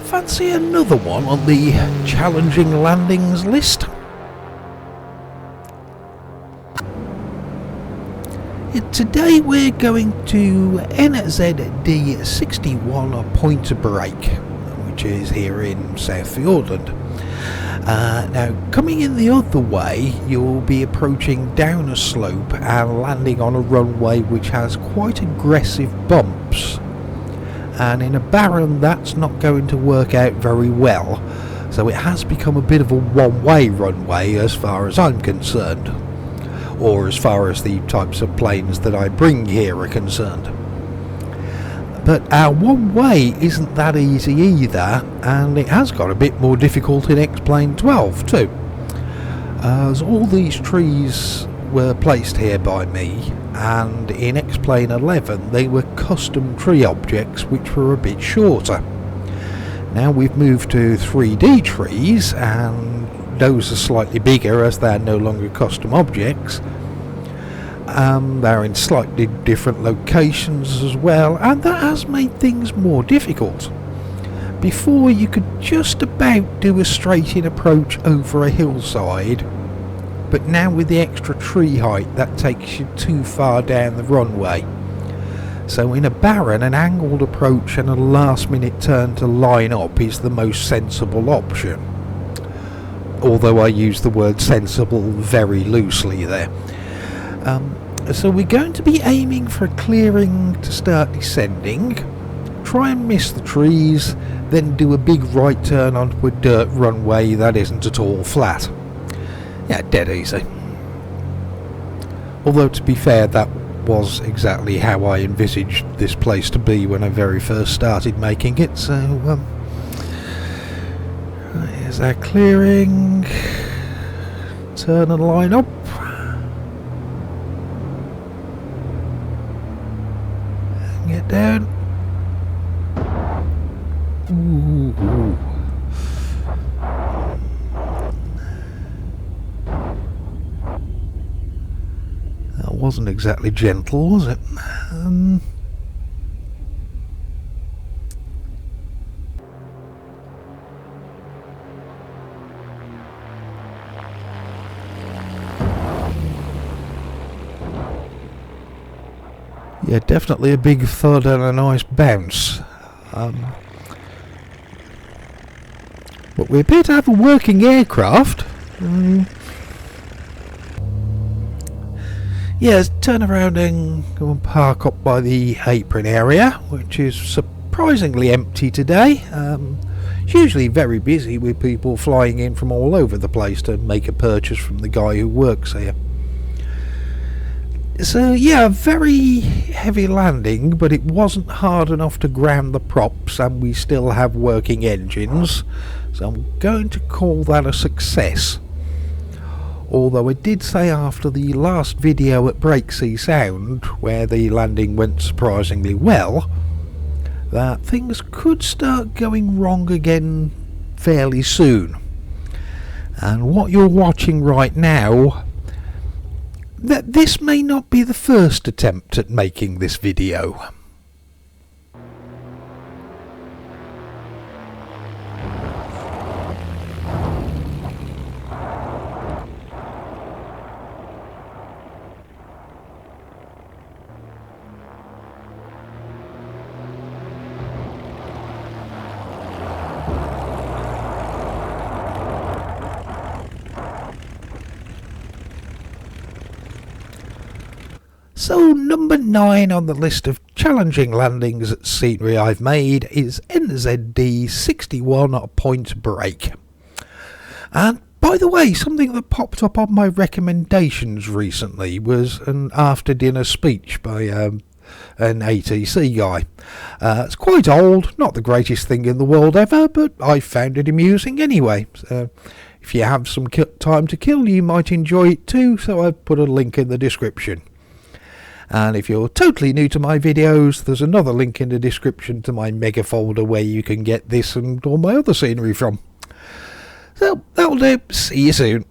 Fancy another one on the challenging landings list? Today we're going to NZD 61 Point Break, which is here in South Fiordland. Now, coming in the other way, you'll be approaching down a slope and landing on a runway which has quite aggressive bumps. And in a barren, that's not going to work out very well. So it has become a bit of a one-way runway as far as I'm concerned. Or as far as the types of planes that I bring here are concerned. But our one way isn't that easy either, and it has got a bit more difficult in X-Plane 12 too. As all these trees were placed here by me, and in X-Plane 11 they were custom tree objects which were a bit shorter. Now we've moved to 3D trees, and those are slightly bigger as they're no longer custom objects. They're in slightly different locations as well, and that has made things more difficult. Before, you could just about do a straight in approach over a hillside, but now with the extra tree height that takes you too far down the runway. So in a barren, an angled approach and a last minute turn to line up is the most sensible option. Although I use the word sensible very loosely there. So we're going to be aiming for a clearing to start descending, try and miss the trees, then do a big right turn onto a dirt runway that isn't at all flat. Yeah, dead easy. Although to be fair, that was exactly how I envisaged this place to be when I very first started making it, so here's our clearing, turn and line up. Get down. Ooh. That wasn't exactly gentle, was it? Yeah, definitely a big thud and a nice bounce. But we appear to have a working aircraft. Yes, turn around and go and park up by the apron area, which is surprisingly empty today. It's usually very busy with people flying in from all over the place to make a purchase from the guy who works here. So yeah, very heavy landing, but it wasn't hard enough to ground the props, and we still have working engines, so I'm going to call that a success. Although I did say after the last video at Breaksea Sound, where the landing went surprisingly well, that things could start going wrong again fairly soon. And what you're watching right now, that this may not be the first attempt at making this video. So number 9 on the list of challenging landings at scenery I've made is NZD 61 Point Break. And by the way, something that popped up on my recommendations recently was an after dinner speech by an ATC guy. It's quite old, not the greatest thing in the world ever, but I found it amusing anyway. So if you have some time to kill, you might enjoy it too, so I've put a link in the description. And if you're totally new to my videos, there's another link in the description to my mega folder where you can get this and all my other scenery from. So that'll do. See you soon.